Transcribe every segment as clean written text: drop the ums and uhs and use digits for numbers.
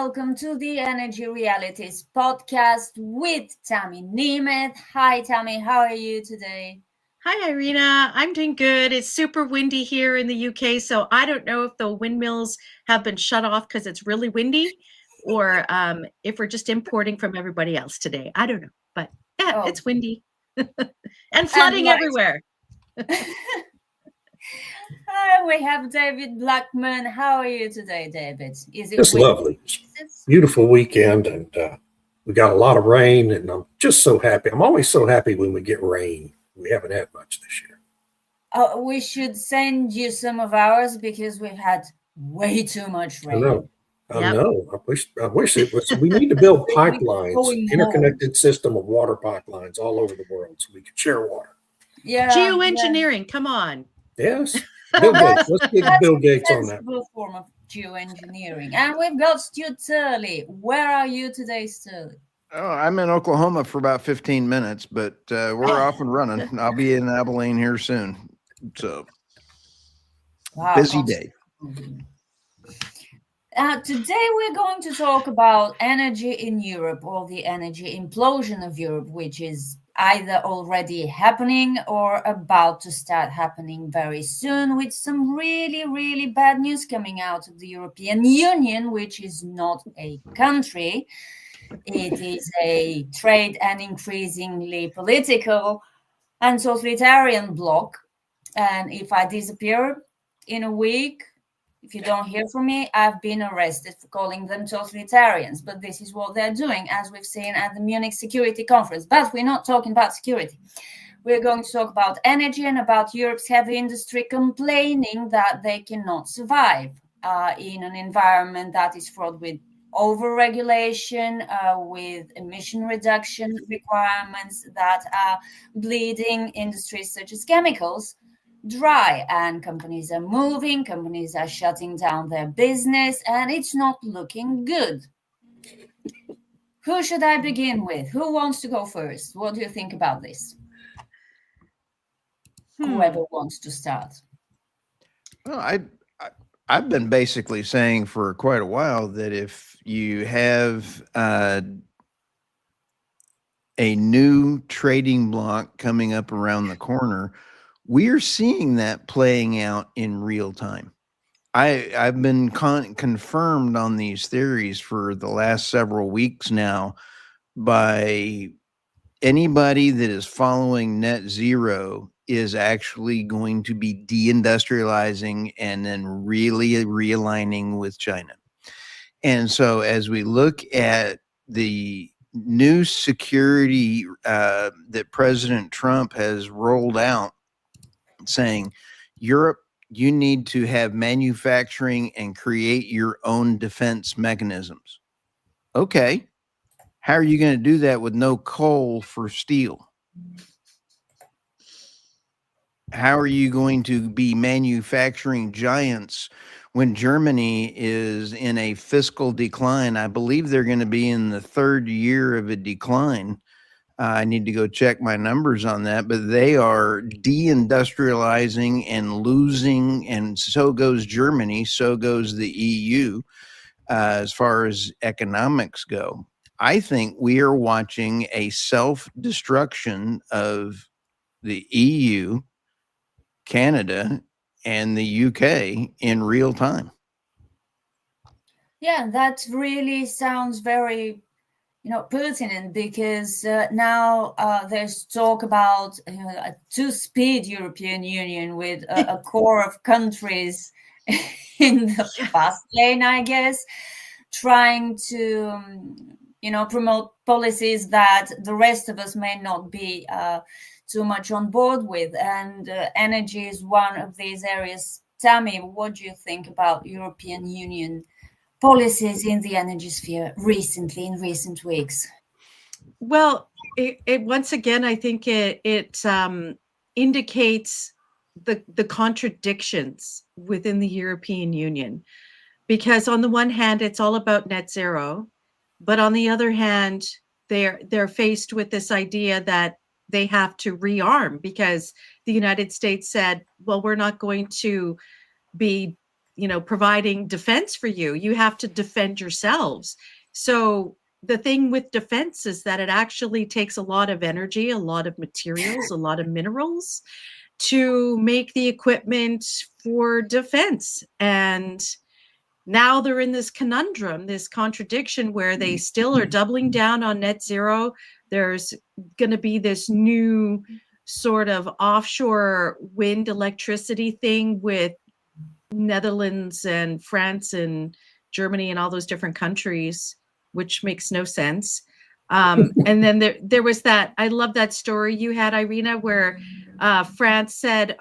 welcome to the Energy Realities podcast with Tammy Nemeth. Hi, Tammy, how are you today? Hi, Irina. I'm doing good. It's super windy here in the UK, so I don't know if the windmills have been shut off because it's really windy, or if we're just importing from everybody else today. I don't know, but yeah, it's windy and flooding everywhere. Hi, we have David Blackman. How are you today, David? Is it just lovely? Beautiful weekend, and we got a lot of rain, and I'm just so happy. I'm always so happy when we get rain. We haven't had much this year. We should send you some of ours because we've had way too much rain. I know. I wish it was. We need to build pipelines, interconnected system of water pipelines all over the world so we can share water. Yeah. Geoengineering, come on. Yes. Bill Gates. Let's get Bill Gates on that. That's a form of geoengineering. And we've got Stu Turley. Where are you today, Stu? Oh, I'm in Oklahoma for about 15 minutes, but we're off and running. I'll be in Abilene here soon. So, busy day. Today we're going to talk about energy in Europe, or the energy implosion of Europe, which is either already happening or about to start happening very soon, with some really, really bad news coming out of the European Union, which is not a country. It is a trade and increasingly political and totalitarian bloc. And if I disappear in a week, if you don't hear from me, I've been arrested for calling them totalitarians. But this is what they're doing, as we've seen at the Munich Security Conference. But we're not talking about security. We're going to talk about energy and about Europe's heavy industry complaining that they cannot survive in an environment that is fraught with over-regulation, with emission reduction requirements that are bleeding industries such as chemicals dry, and companies are moving, companies are shutting down their business, and it's not looking good. Who should I begin with? Who wants to go first? What do you think about this? Whoever wants to start. Well, I've been basically saying for quite a while that if you have a new trading block coming up around the corner, we're seeing that playing out in real time. I've been confirmed on these theories for the last several weeks now by anybody that is following net zero is actually going to be deindustrializing and then really realigning with China. And so as we look at the new security that President Trump has rolled out, saying, Europe, you need to have manufacturing and create your own defense mechanisms. Okay. How are you going to do that with no coal for steel? How are you going to be manufacturing giants when Germany is in a fiscal decline? I believe they're going to be in the third year of a decline. I need to go check my numbers on that, but they are deindustrializing and losing, and so goes Germany, so goes the EU as far as economics go. I think we are watching a self-destruction of the EU, Canada, and the UK in real time. Yeah, that really sounds very pertinent, because now there's talk about a two-speed European Union with a core of countries in the fast lane, I guess, trying to promote policies that the rest of us may not be too much on board with. And energy is one of these areas. Tammy, what do you think about European Union policies in the energy sphere recently, in recent weeks? Well, it once again, I think it indicates the contradictions within the European Union, because on the one hand, it's all about net zero, but on the other hand, they're faced with this idea that they have to rearm, because the United States said, well, we're not going to be providing defense for you. You have to defend yourselves. So the thing with defense is that it actually takes a lot of energy, a lot of materials, a lot of minerals to make the equipment for defense. And now they're in this conundrum, this contradiction where they still are doubling down on net zero. There's going to be this new sort of offshore wind electricity thing with Netherlands and France and Germany and all those different countries, which makes no sense. And then there was that, I love that story you had, Irina, where France said,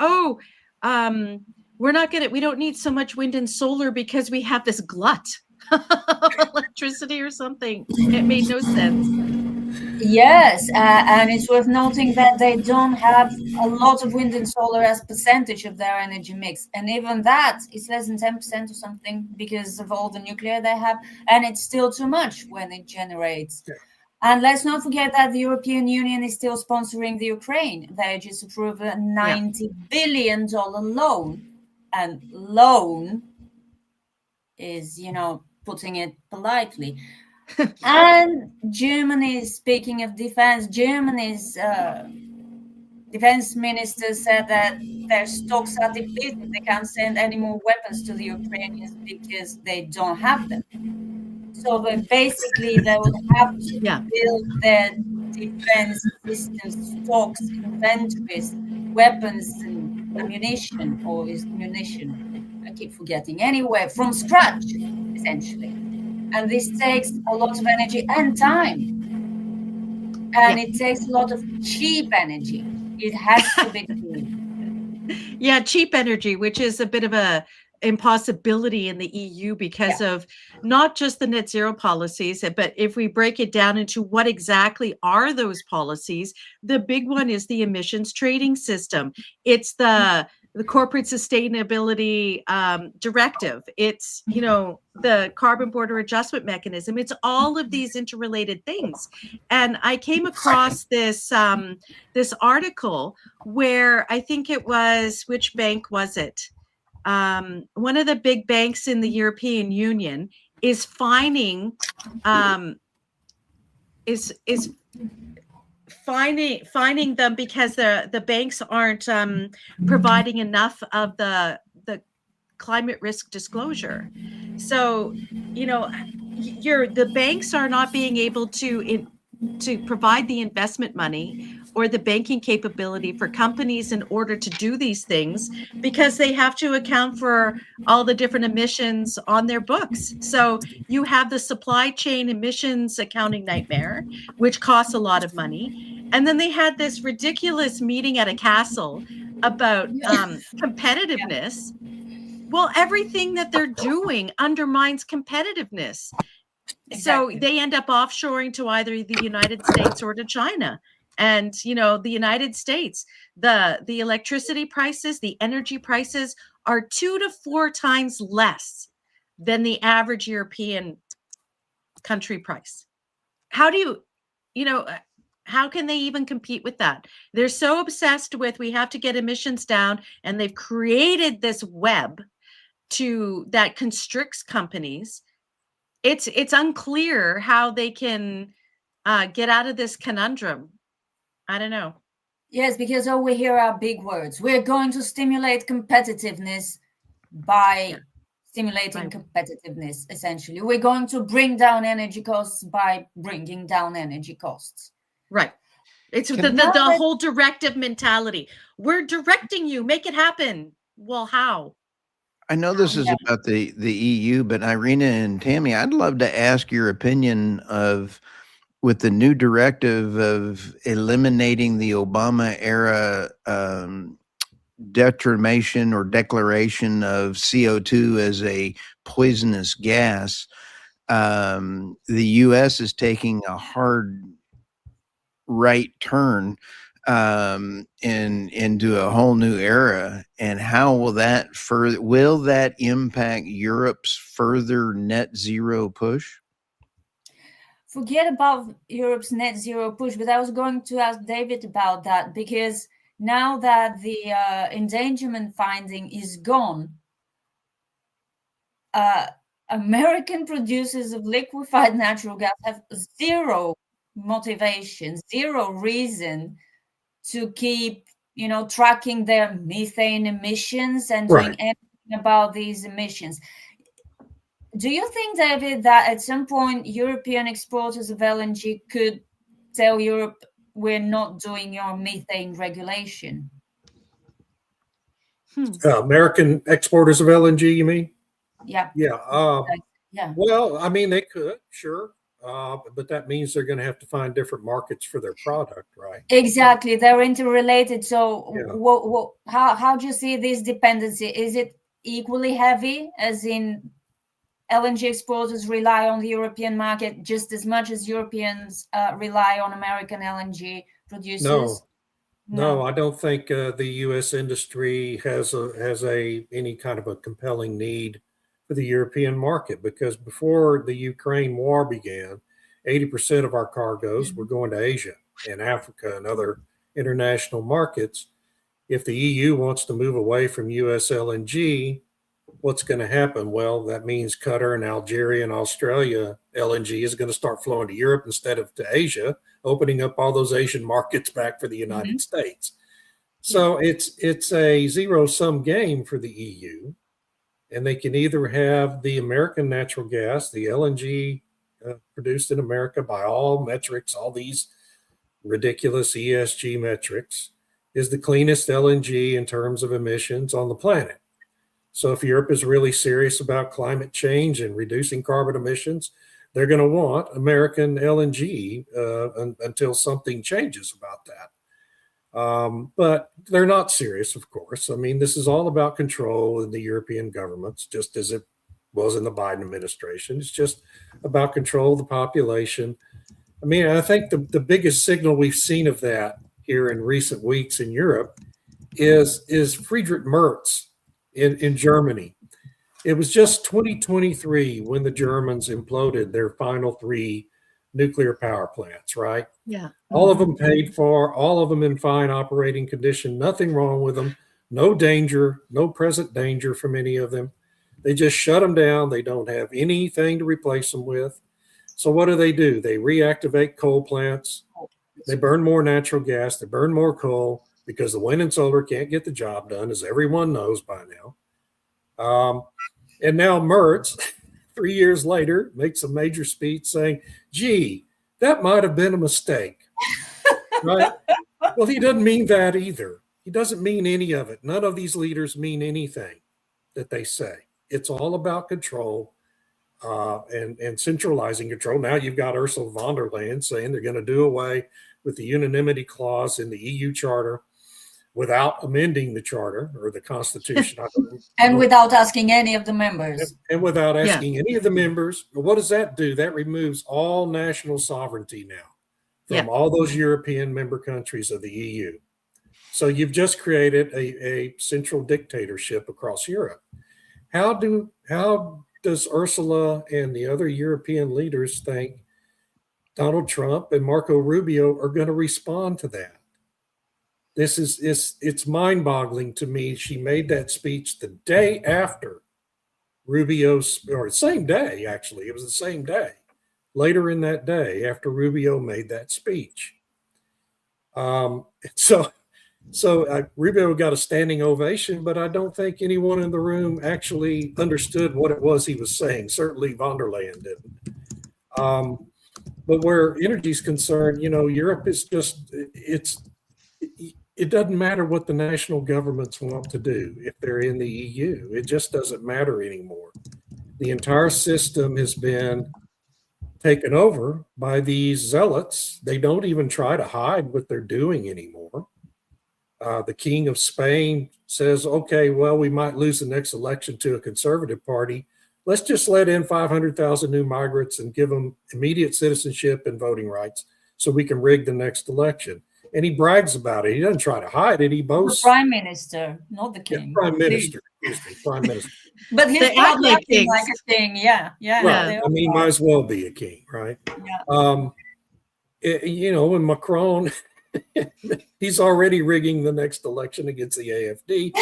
we don't need so much wind and solar because we have this glut of electricity or something. It made no sense. Yes, and it's worth noting that they don't have a lot of wind and solar as percentage of their energy mix. And even that is less than 10% or something because of all the nuclear they have. And it's still too much when it generates. Yeah. And let's not forget that the European Union is still sponsoring the Ukraine. They just approved a $90 billion loan. And loan is, putting it politely. And Germany, speaking of defense, Germany's defense minister said that their stocks are depleted. They can't send any more weapons to the Ukrainians because they don't have them. So they would have to build their defense systems, stocks, inventories, weapons and ammunition, or is munition? I keep forgetting. Anyway, from scratch, essentially. And this takes a lot of energy and time. And it takes a lot of cheap energy. It has to be cheap. Yeah, cheap energy, which is a bit of a impossibility in the EU because of not just the net zero policies, but if we break it down into what exactly are those policies, the big one is the emissions trading system. It's the corporate sustainability directive. It's, the carbon border adjustment mechanism. It's all of these interrelated things. And I came across this this article where I think it was, which bank was it? One of the big banks in the European Union is fining fining them because the banks aren't providing enough of the climate risk disclosure. So, the banks are not being able to provide the investment money or the banking capability for companies in order to do these things because they have to account for all the different emissions on their books. So you have the supply chain emissions accounting nightmare, which costs a lot of money. And then they had this ridiculous meeting at a castle about competitiveness. Well, everything that they're doing undermines competitiveness. Exactly. So they end up offshoring to either the United States or to China. And, the United States, the electricity prices, the energy prices are 2 to 4 times less than the average European country price. How do how can they even compete with that? They're so obsessed with, we have to get emissions down, and they've created this web that constricts companies. It's unclear how they can get out of this conundrum. I don't know. Yes, because all we hear are big words. We're going to stimulate competitiveness by stimulating competitiveness, essentially. We're going to bring down energy costs by bringing down energy costs. Right. It's the whole directive mentality. We're directing you. Make it happen. Well, how? I know this is about the EU, but Irina and Tammy, I'd love to ask your opinion with the new directive of eliminating the Obama era determination or declaration of CO2 as a poisonous gas. The U.S. is taking a hard right turn into a whole new era, and how will that impact Europe's further net zero push? Forget about Europe's net zero push, but I was going to ask David about that, because now that the endangerment finding is gone, American producers of liquefied natural gas have zero motivation, zero reason to keep, tracking their methane emissions and doing anything about these emissions. Do you think, David, that at some point European exporters of LNG could tell Europe, we're not doing your methane regulation? American exporters of LNG, you mean? Yeah. Yeah. Well, I mean, they could, sure. But that means they're going to have to find different markets for their product, right? Exactly. They're interrelated. So how do you see this dependency? Is it equally heavy, as in LNG exporters rely on the European market just as much as Europeans rely on American LNG producers? No, I don't think the U.S. industry has any kind of a compelling need for the European market, because before the Ukraine war began, 80% of our cargoes were going to Asia and Africa and other international markets. If the EU wants to move away from U.S. LNG, what's going to happen? Well, that means Qatar and Algeria and Australia LNG is going to start flowing to Europe instead of to Asia, opening up all those Asian markets back for the United States. So it's a zero-sum game for the EU, and they can either have the American natural gas, the LNG produced in America by all metrics, all these ridiculous ESG metrics, is the cleanest LNG in terms of emissions on the planet. So if Europe is really serious about climate change and reducing carbon emissions, they're going to want American LNG until something changes about that. But they're not serious, of course. I mean, this is all about control in the European governments, just as it was in the Biden administration. It's just about control of the population. I mean, I think the biggest signal we've seen of that here in recent weeks in Europe is Friedrich Merz in Germany. It was just 2023 when the Germans imploded their final 3 nuclear power plants, right? Yeah. All of them paid for, all of them in fine operating condition, nothing wrong with them, no danger, no present danger from any of them. They just shut them down. They don't have anything to replace them with. So what do? They reactivate coal plants. They burn more natural gas. They burn more coal because the wind and solar can't get the job done, as everyone knows by now. And now Merz, 3 years later, makes a major speech saying, gee, that might have been a mistake, right? Well, he doesn't mean that either. He doesn't mean any of it. None of these leaders mean anything that they say. It's all about control and centralizing control. Now you've got Ursula von der Leyen saying they're going to do away with the unanimity clause in the EU charter without amending the charter or the Constitution. And without asking any of the members. And without asking any of the members. What does that do? That removes all national sovereignty now from all those European member countries of the EU. So you've just created a central dictatorship across Europe. How does Ursula and the other European leaders think Donald Trump and Marco Rubio are going to respond to that? It's mind-boggling to me. She made that speech the day after Rubio's, or same day, actually. It was the same day. Later in that day, after Rubio made that speech. So Rubio got a standing ovation, but I don't think anyone in the room actually understood what it was he was saying. Certainly von der Leyen didn't. But where energy is concerned, Europe is just, it doesn't matter what the national governments want to do if they're in the EU. It just doesn't matter anymore. The entire system has been taken over by these zealots. They don't even try to hide what they're doing anymore. The King of Spain says, okay, well, we might lose the next election to a conservative party. Let's just let in 500,000 new migrants and give them immediate citizenship and voting rights so we can rig the next election. And he brags about it. He doesn't try to hide it. He boasts. The prime minister, not the king. Prime minister. Prime minister. But he's probably acting like a king. Yeah. Right. I mean, might as well be a king, right? Yeah. And Macron, he's already rigging the next election against the AfD.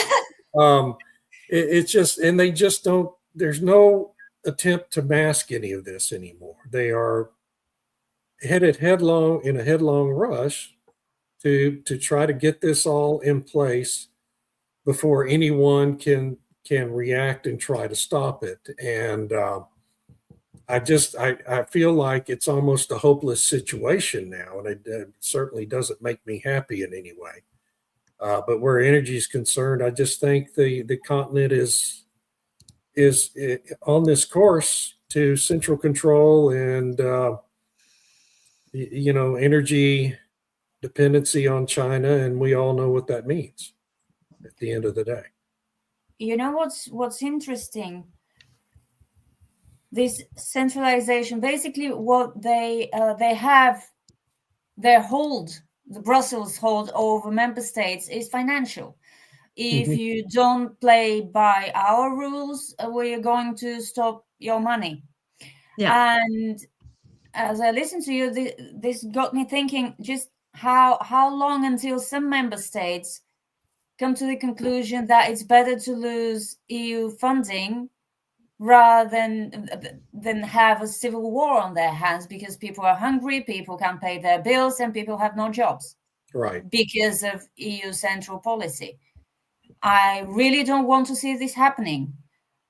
It's just, and they just don't there's no attempt to mask any of this anymore. They are headed headlong in a headlong rush to try to get this all in place before anyone can react and try to stop it. And I feel like it's almost a hopeless situation now, and it certainly doesn't make me happy in any way. But where energy is concerned, I just think the continent is on this course to central control and energy dependency on China, and we all know what that means at the end of the day. You know what's interesting? This centralization, basically, what they have their hold, the Brussels hold over member states is financial. If Mhm. you don't play by our rules, we're going to stop your money. Yeah. And as I listen to you, this got me thinking just how long until some member states come to the conclusion that it's better to lose EU funding rather than have a civil war on their hands, because people are hungry, people can't pay their bills, and people have no jobs Right. because of EU central policy. I really don't want to see this happening,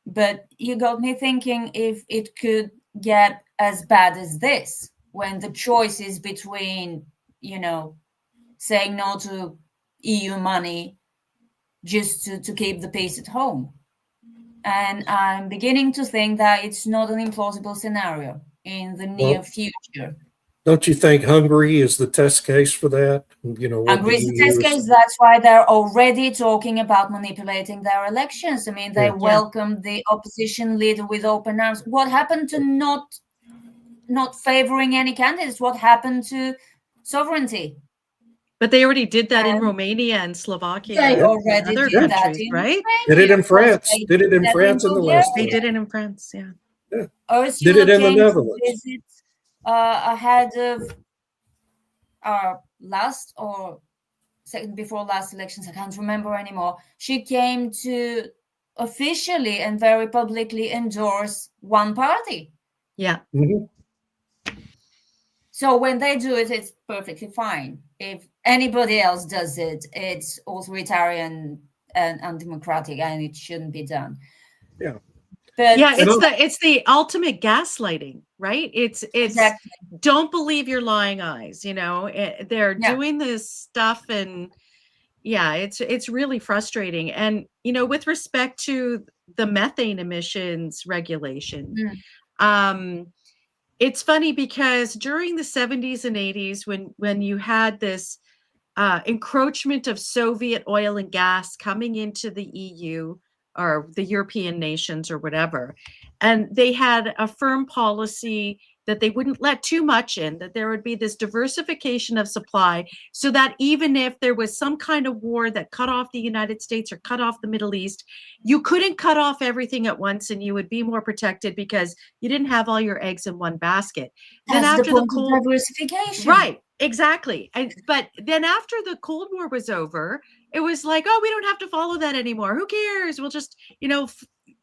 but you got me thinking if it could get as bad as this, when the choice is between, saying no to EU money just to keep the peace at home. And I'm beginning to think that it's not an implausible scenario in the near Well, future. don't you think Hungary is the test case for that? What Hungary the is the EU test is. case. That's why they're already talking about manipulating their elections. I mean, they Yeah. welcomed the opposition leader with open arms. What happened to not favoring any candidates? What happened to sovereignty? But they already did that in Romania and Slovakia They and already other did that countries, in right? Did it Romania. in Of course, France. they Did it in that France and the West. They Bulgaria. did it in France, yeah. Yeah. Ursula Did it in the came to Netherlands. visit ahead of our last or second before last elections. I can't remember anymore. She came to officially and very publicly endorse one party. Yeah. Mhm. So when they do it, it's perfectly fine. If anybody else does it, it's authoritarian and undemocratic, and it shouldn't be done. Yeah. But Yeah, it's the ultimate gaslighting, right? It's exactly. Don't believe your lying eyes, they're doing this stuff, and yeah, it's really frustrating. And with respect to the methane emissions regulation, it's funny because during the 70s and 80s, when you had this encroachment of Soviet oil and gas coming into the EU or the European nations or whatever, and they had a firm policy that they wouldn't let too much in, that there would be this diversification of supply, so that even if there was some kind of war that cut off the United States or cut off the Middle East, you couldn't cut off everything at once, and you would be more protected because you didn't have all your eggs in one basket. Then That's after the point of diversification. Right, exactly. But then after the Cold War was over, it was like, oh, we don't have to follow that anymore. Who cares? We'll just,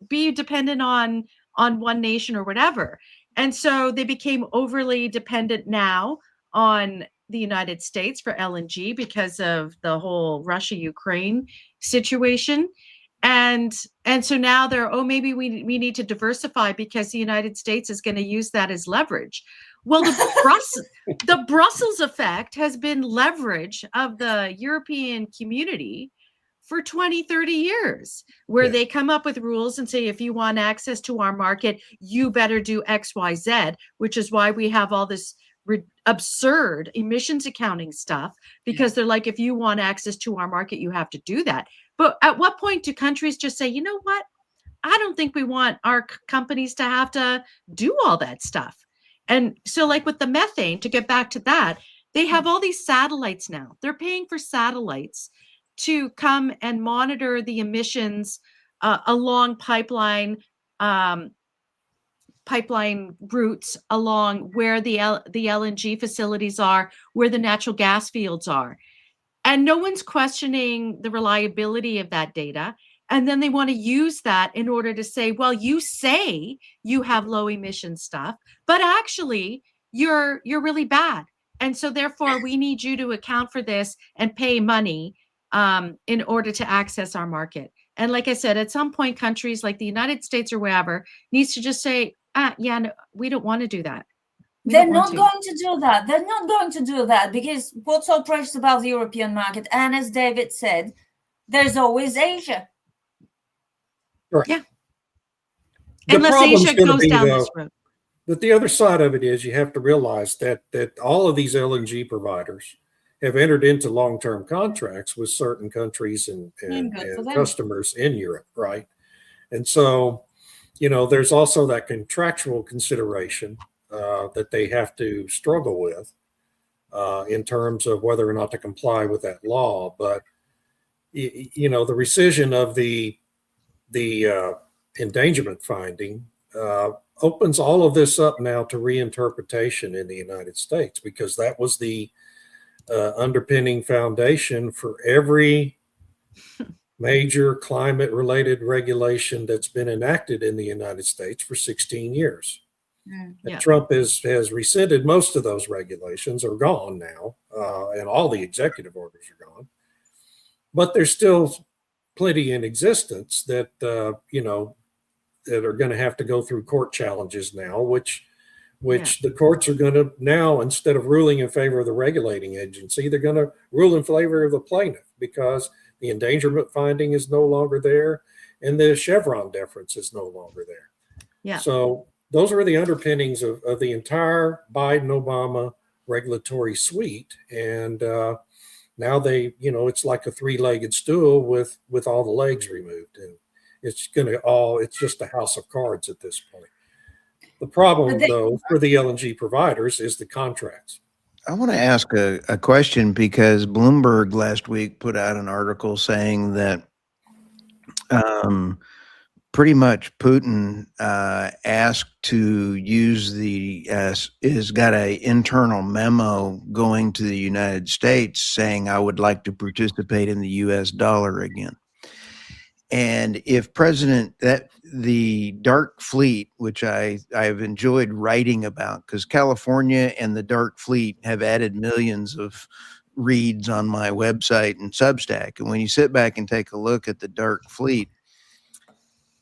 be dependent on one nation or whatever. And so they became overly dependent now on the United States for LNG because of the whole Russia-Ukraine situation. And so now maybe we need to diversify because the United States is going to use that as leverage. Well, the Brussels effect has been leverage of the European community for 20, 30 years, where they come up with rules and say, if you want access to our market, you better do X, Y, Z, which is why we have all this absurd emissions accounting stuff, because they're like, if you want access to our market, you have to do that. But at what point do countries just say, you know what? I don't think we want our companies to have to do all that stuff. And so, like with the methane, to get back to that, they have all these satellites now. They're paying for satellites to come and monitor the emissions along pipeline routes, along where the LNG facilities are, where the natural gas fields are. And no one's questioning the reliability of that data. And then they want to use that in order to say, well, you say you have low emission stuff, but actually you're really bad. And so therefore we need you to account for this and pay money in order to access our market. And like I said, at some point, countries like the United States or wherever needs to just say, yeah, no, we don't want to do that. They're not going to do that. They're not going to do that because what's so precious about the European market? And as David said, there's always Asia. Right. Yeah. The Unless problem's Asia going to goes be, down though, this road. that the other side of it is you have to realize that all of these LNG providers have entered into long-term contracts with certain countries and customers in Europe, right? And so, there's also that contractual consideration that they have to struggle with in terms of whether or not to comply with that law. But, the rescission of the endangerment finding opens all of this up now to reinterpretation in the United States, because that was the underpinning foundation for every major climate related regulation that's been enacted in the United States for 16 years. Yeah. Trump has rescinded most of those regulations, are gone now, and all the executive orders are gone. But there's still plenty in existence that, that are going to have to go through court challenges now, which the courts are going to now, instead of ruling in favor of the regulating agency, they're going to rule in favor of the plaintiff, because the endangerment finding is no longer there and the Chevron deference is no longer there. Yeah. So those are the underpinnings of the entire Biden-Obama regulatory suite. And now it's like a three-legged stool with all the legs removed. And it's just a house of cards at this point. The problem, though, for the LNG providers is the contracts. I want to ask a question, because Bloomberg last week put out an article saying that pretty much Putin asked to use has got an internal memo going to the United States saying, I would like to participate in the US dollar again. And if the Dark Fleet, which I've enjoyed writing about, because California and the Dark Fleet have added millions of reads on my website and Substack. And when you sit back and take a look at the Dark Fleet,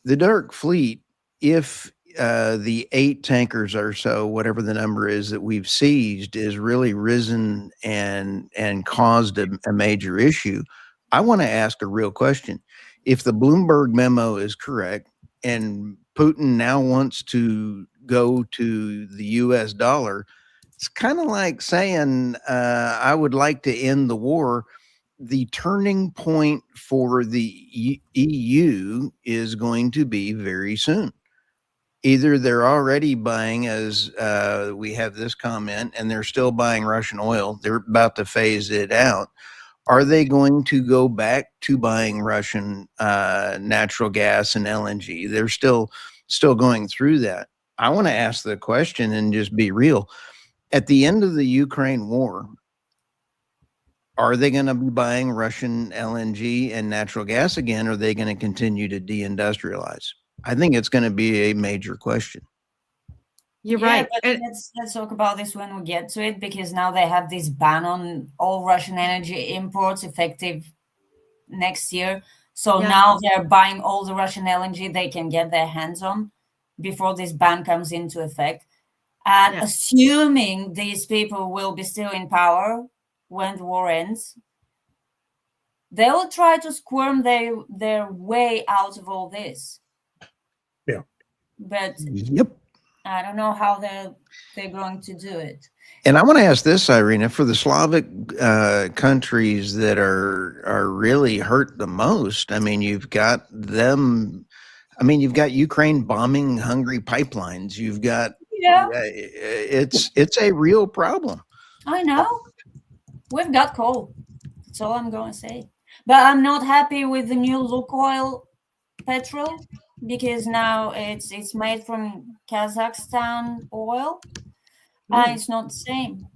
if the 8 tankers or so, whatever the number is that we've seized, is really risen and caused a major issue, I want to ask a real question. If the Bloomberg memo is correct and Putin now wants to go to the US dollar, it's kind of like saying, I would like to end the war. The turning point for the EU is going to be very soon. Either they're already buying, as we have this comment, and they're still buying Russian oil. They're about to phase it out. Are they going to go back to buying Russian natural gas and LNG? They're still going through that. I want to ask the question and just be real. At the end of the Ukraine war, are they going to be buying Russian LNG and natural gas again? Or are they going to continue to deindustrialize? I think it's going to be a major question. You're right. But let's talk about this when we get to it, because now they have this ban on all Russian energy imports effective next year. So now they're buying all the Russian LNG they can get their hands on before this ban comes into effect. And assuming these people will be still in power when the war ends, they will try to squirm their way out of all this. Yeah. But I don't know how they're going to do it. And I want to ask this, Irina, for the Slavic countries that are really hurt the most. I mean, you've got them. I mean, you've got Ukraine bombing Hungary pipelines. You've got it's a real problem. I know. We've got coal. That's all I'm going to say. But I'm not happy with the new Lukoil petrol, because now it's made from Kazakhstan oil, and it's not the same.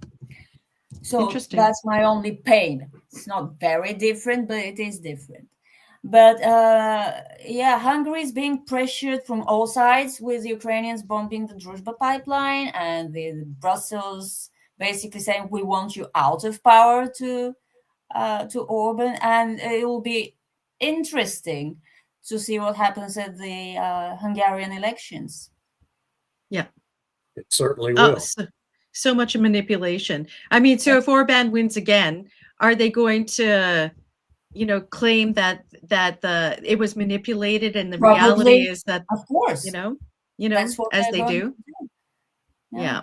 So that's my only pain. It's not very different, but it is different. But yeah, Hungary is being pressured from all sides, with the Ukrainians bombing the Druzhba pipeline and the Brussels basically saying we want you out of power to Orban, and it will be interesting to see what happens at the Hungarian elections. Yeah. It certainly Oh, will. so much manipulation. I mean, so if Orban wins again, are they going to, claim that it was manipulated, and the reality Probably, is that, of course, that's what as they're they going do? to do. Yeah.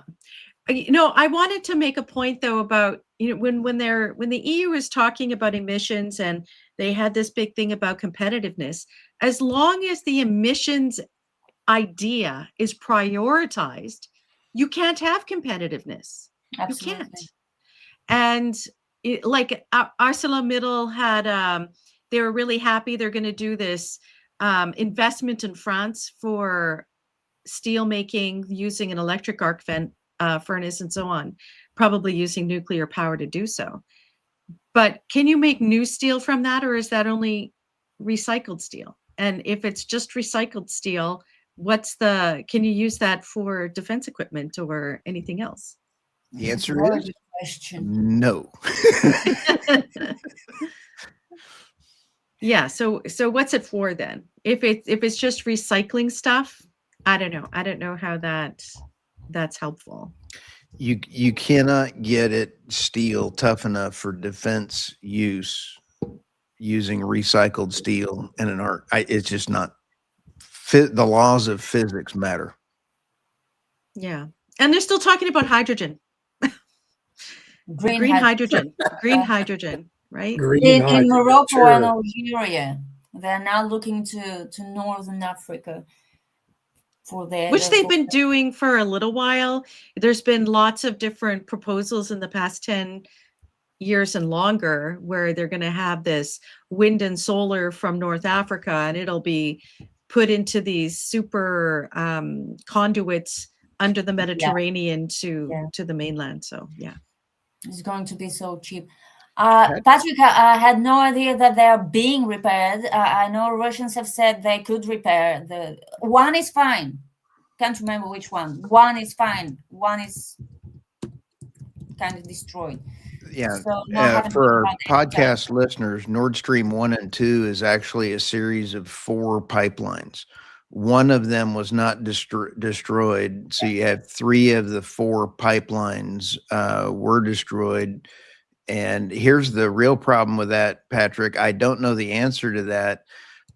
I wanted to make a point though about, when the EU is talking about emissions and they had this big thing about competitiveness, as long as the emissions idea is prioritized, you can't have competitiveness. Absolutely. You can't. And like ArcelorMittal had, they were really happy they're going to do this investment in France for steel making using an electric arc furnace and so on, probably using nuclear power to do so. But can you make new steel from that, or is that only recycled steel? And if it's just recycled steel, can you use that for defense equipment or anything else? The answer Very is good question. no. Yeah. So what's it for then? If it's just recycling stuff, I don't know. I don't know how that's helpful. You cannot get it steel tough enough for defense use using recycled steel and an arc. It's just not fit. The laws of physics matter. Yeah. And they're still talking about hydrogen. Green hydrogen, right? Green In hydrogen, Morocco sure. and Algeria, they're now looking to Northern Africa for their, which they've been doing for a little while. There's been lots of different proposals in the past 10 years and longer where they're going to have this wind and solar from North Africa, and it'll be put into these super conduits under the Mediterranean to the mainland. So yeah, it's going to be so cheap. Patrick, I had no idea that they are being repaired. I know Russians have said they could repair. The one is fine. Can't remember which one. One is fine. One is kind of destroyed. Yeah. So for our podcast listeners, Nord Stream 1 and 2 is actually a series of 4 pipelines. One of them was not destroyed. So you have 3 of the 4 pipelines were destroyed. And here's the real problem with that, Patrick. I don't know the answer to that,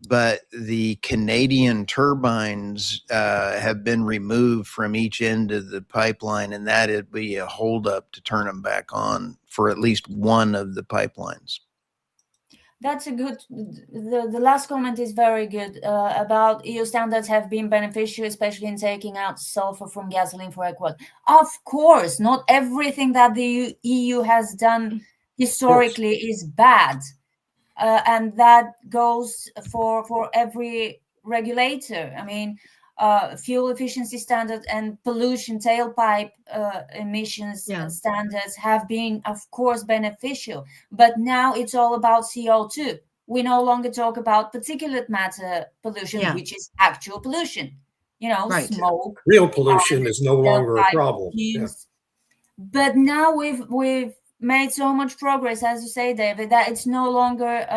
but the Canadian turbines have been removed from each end of the pipeline, and that'd be a holdup to turn them back on for at least one of the pipelines. That's a good. The last comment is very good about EU standards have been beneficial, especially in taking out sulfur from gasoline for export. Of course, not everything that the EU has done historically is bad, and that goes for every regulator. I mean, fuel efficiency standard and pollution tailpipe emissions standards have been, of course, beneficial. But now it's all about CO2. We no longer talk about particulate matter pollution, which is actual pollution. Smoke. Real pollution is no longer a problem. But now we've made so much progress, as you say, David, that it's no longer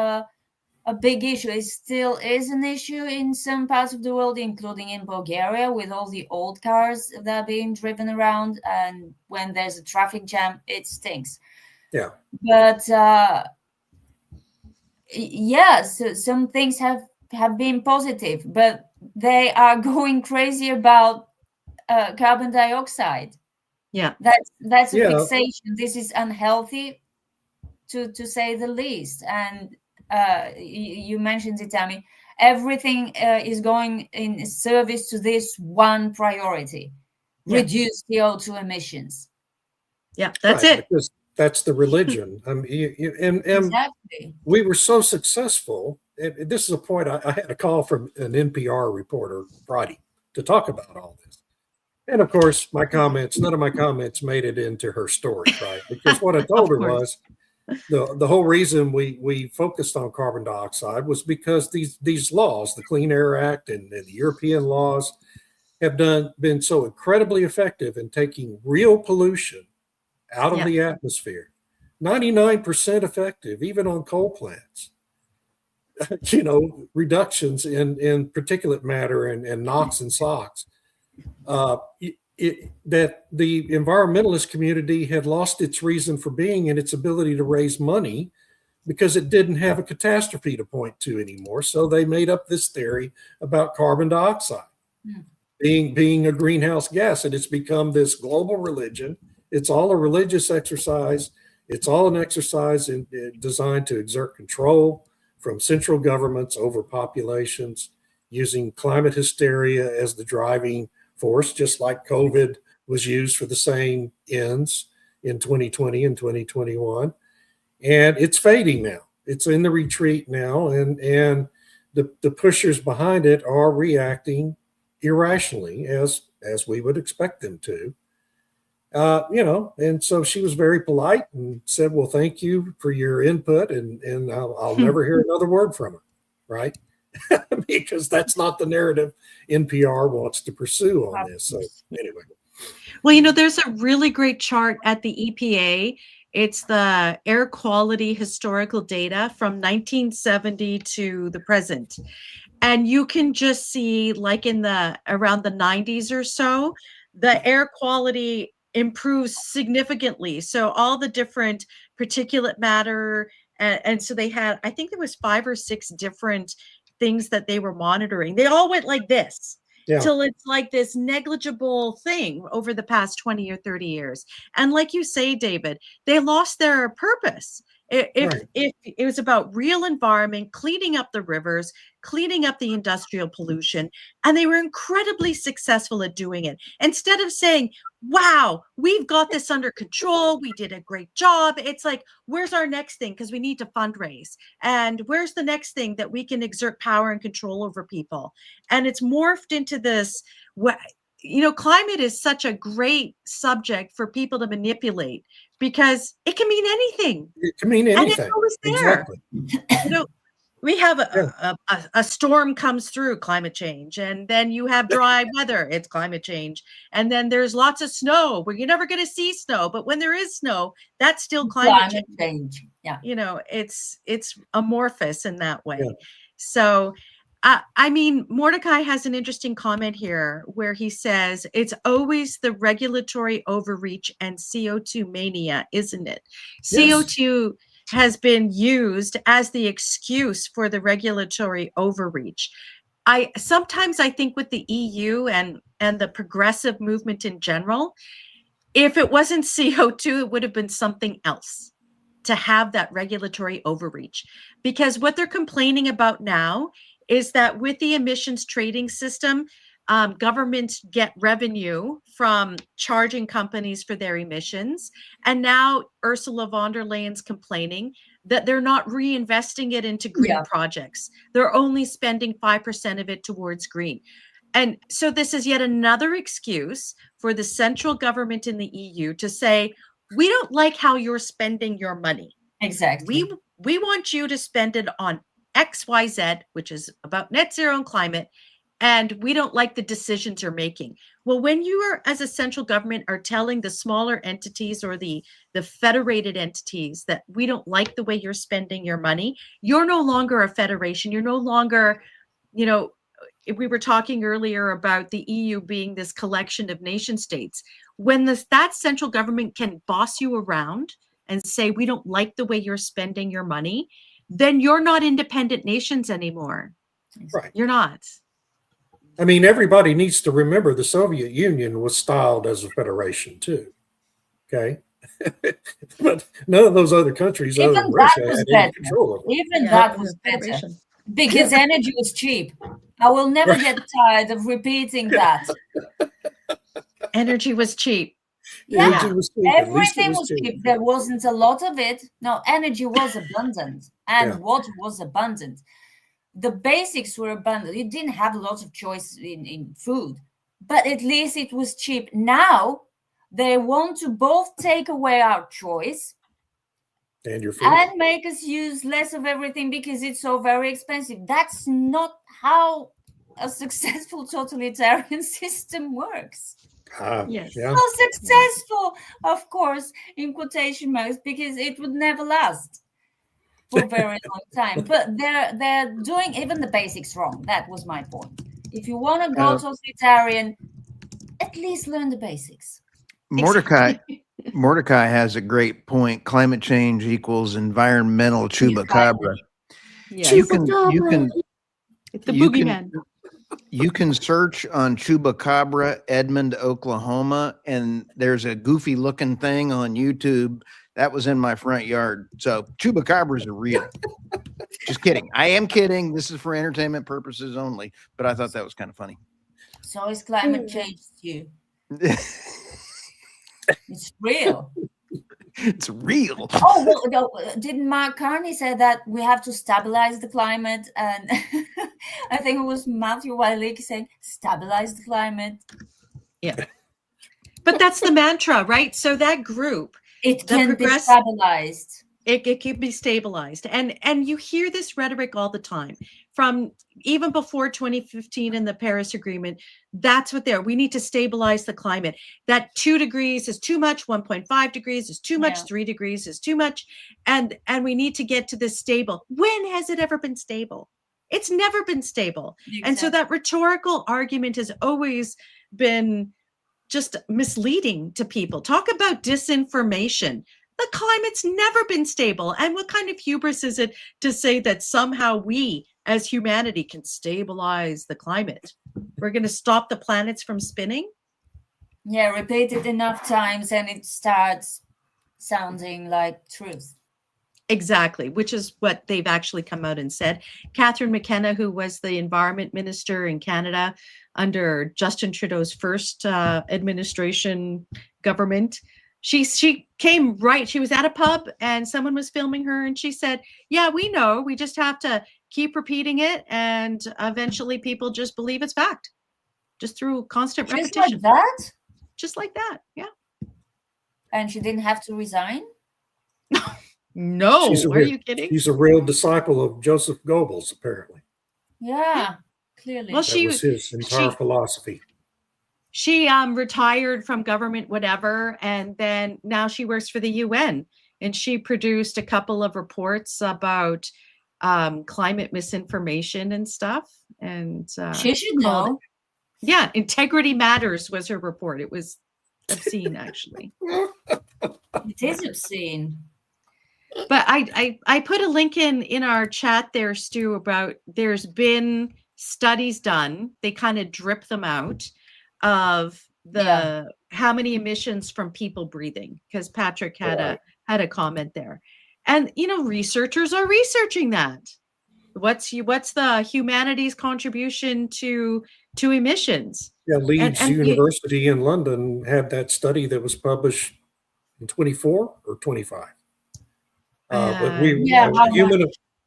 a big issue. It still is an issue in some parts of the world, including in Bulgaria, with all the old cars that are being driven around, and when there's a traffic jam, it stinks. Yeah. But so some things have been positive, but they are going crazy about carbon dioxide. Yeah, that's a fixation. This is unhealthy, to say the least. And you mentioned it, Tammy. Everything is going in service to this one priority: reduce CO2 emissions. Yeah, that's it. Because that's the religion. Exactly. We were so successful. And this is a point. I had a call from an NPR reporter Friday to talk about all this. And of course, none of my comments made it into her story, right? Because what I told her was, the whole reason we focused on carbon dioxide was because these laws, the Clean Air Act and the European laws, have been so incredibly effective in taking real pollution out of Yeah. the atmosphere. 99% effective, even on coal plants. Reductions in particulate matter and NOx and SOx. That the environmentalist community had lost its reason for being and its ability to raise money because it didn't have a catastrophe to point to anymore. So they made up this theory about carbon dioxide being a greenhouse gas, and it's become this global religion. It's all a religious exercise. It's all an exercise designed to exert control from central governments over populations, using climate hysteria as the driving force, just like COVID was used for the same ends in 2020 and 2021. And it's fading now. It's in the retreat now, and the pushers behind it are reacting irrationally, as we would expect them to. And so she was very polite and said, well, thank you for your input, and I'll never hear another word from her, right? Because that's not the narrative NPR wants to pursue on this. So anyway. Well, there's a really great chart at the EPA. It's the air quality historical data from 1970 to the present. And you can just see, like around the 90s or so, the air quality improves significantly. So all the different particulate matter, and so they had, I think there was 5 or 6 different things that they were monitoring. They all went like this. Yeah. Till it's like this negligible thing over the past 20 or 30 years. And like you say, David, they lost their purpose. If it was about real environment, cleaning up the rivers, cleaning up the industrial pollution, and they were incredibly successful at doing it. Instead of saying, wow, we've got this under control, we did a great job, it's like, where's our next thing? Because we need to fundraise. And where's the next thing that we can exert power and control over people? And it's morphed into this, climate is such a great subject for people to manipulate because it can mean anything. It can mean anything. And it's always there. Exactly. We have a storm comes through, climate change, and then you have dry weather, it's climate change. And then there's lots of snow where you're never going to see snow, but when there is snow, that's still climate change. Yeah. It's amorphous in that way. Yeah. So Mordecai has an interesting comment here where he says, it's always the regulatory overreach and CO2 mania, isn't it? Yes. CO2 has been used as the excuse for the regulatory overreach. Sometimes I think with the EU and the progressive movement in general, if it wasn't CO2, it would have been something else to have that regulatory overreach. Because what they're complaining about now is that with the emissions trading system, governments get revenue from charging companies for their emissions. And now Ursula von der Leyen's complaining that they're not reinvesting it into green projects. They're only spending 5% of it towards green. And so this is yet another excuse for the central government in the EU to say, we don't like how you're spending your money. Exactly. We want you to spend it on XYZ, which is about net zero and climate, and we don't like the decisions you're making. Well, when you are, as a central government, are telling the smaller entities or the federated entities that we don't like the way you're spending your money, you're no longer a federation. You're no longer, we were talking earlier about the EU being this collection of nation states. When that central government can boss you around and say, we don't like the way you're spending your money, then you're not independent nations anymore. Right. You're not. I mean, everybody needs to remember the Soviet Union was styled as a federation too. Okay. But none of those other countries other than Russia had any control of it. Even that was better because energy was cheap. I will never get tired of repeating that. Energy was cheap. Yeah, everything was cheap. There wasn't a lot of it. No, energy was abundant and water was abundant. The basics were abundant. You didn't have a lot of choice in food, but at least it was cheap. Now they want to both take away our choice And your food. and make us use less of everything because it's so very expensive. That's not how a successful totalitarian system works. Yes. Yeah. So successful, of course, in quotation marks, because it would never last for a very long time. But they're doing even the basics wrong. That was my point. If you want to go totalitarian, at least learn the basics. Mordecai has a great point. Climate change equals environmental chupacabra. Yes. You can It's the you boogeyman. you can search on chupacabra Edmond, Oklahoma, and there's a goofy looking thing on YouTube that was in my front yard. So chupacabras are real. Just kidding. I am kidding. This is for entertainment purposes only, but I thought that was kind of funny. So is climate change to you? It's real. It's real. Oh, well, no, didn't Mark Carney say that we have to stabilize the climate? And I think it was Matthew Wiley saying, stabilize the climate. Yeah. But that's the mantra, right? So that group, It can be stabilized. It can be stabilized. And you hear this rhetoric all the time from even before 2015 and the Paris Agreement. That's what we need to stabilize the climate. That 2 degrees is too much, 1.5 degrees is too much, 3 degrees is too much. And we need to get to this stable. When has it ever been stable? It's never been stable. Exactly. And so that rhetorical argument has always been just misleading to people. Talk about disinformation. The climate's never been stable. And what kind of hubris is it to say that somehow we as humanity can stabilize the climate? We're going to stop the planets from spinning? Yeah, repeat it enough times and it starts sounding like truth. Exactly, which is what they've actually come out and said. Catherine McKenna, who was the environment minister in Canada under Justin Trudeau's first administration government, she came right. She was at a pub and someone was filming her and she said, yeah, we know. We just have to keep repeating it. And eventually people just believe it's fact. Just through constant repetition. Just like that? Just like that, yeah. And she didn't have to resign? No, are you kidding? She's a real disciple of Joseph Goebbels, apparently. Yeah, clearly. Well, that was his entire philosophy. She retired from government, whatever, and then now she works for the UN, and she produced a couple of reports about climate misinformation and stuff. And she should know. Yeah, Integrity Matters was her report. It was obscene, actually. It is obscene. But I put a link in our chat there, Stu, about there's been studies done. They kind of drip them out of how many emissions from people breathing, because Patrick had a comment there. And researchers are researching that. What's the humanity's contribution to emissions? Yeah, Leeds University in London had that study that was published in 24 or 25. But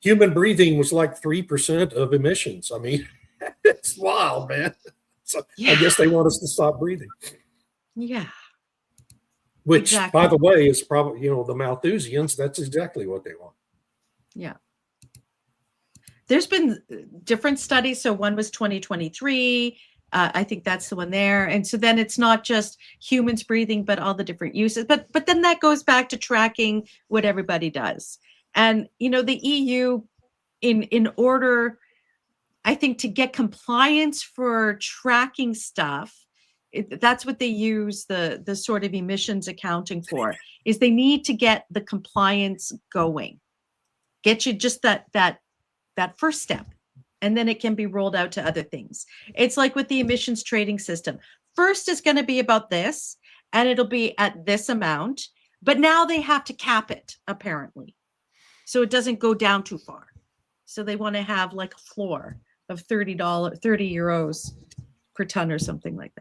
human breathing was like 3% of emissions. I mean, it's wild, man. So I guess they want us to stop breathing. Yeah. Which, by the way, is probably, the Malthusians, that's exactly what they want. Yeah. There's been different studies. So one was 2023. I think that's the one there. And so then it's not just humans breathing, but all the different uses. But then that goes back to tracking what everybody does. And, the EU, in order, I think, to get compliance for tracking stuff, that's what they use the sort of emissions accounting for, is they need to get the compliance going. Get you just that first step. And then it can be rolled out to other things. It's like with the emissions trading system. First is going to be about this, and it'll be at this amount. But now they have to cap it, apparently. So it doesn't go down too far. So they want to have like a floor of 30 euros per ton or something like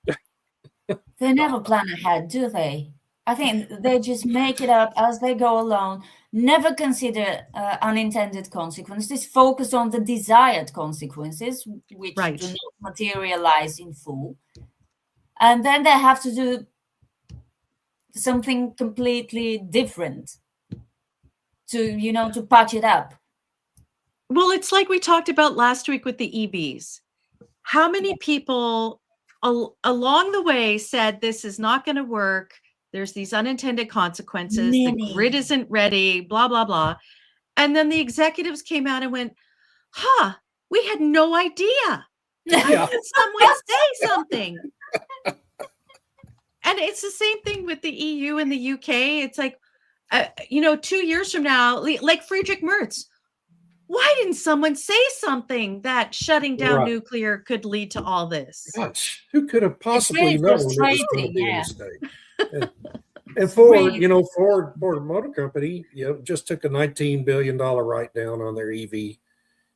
that. They never plan ahead, do they? I think they just make it up as they go along, never consider unintended consequences, focus on the desired consequences, which do not materialize in full. And then they have to do something completely different to patch it up. Well, it's like we talked about last week with the EVs. How many people along the way said this is not going to work? There's these unintended consequences. The grid isn't ready, blah, blah, blah. And then the executives came out and went, we had no idea. Yeah. Someone say something. And it's the same thing with the EU and the UK. It's like, 2 years from now, like Friedrich Merz, why didn't someone say something that shutting down nuclear could lead to all this? Gosh, who could have possibly really known it was going to frustrating, be a yeah. mistake? And Ford, Really Ford Motor Company, just took a $19 billion write down on their EV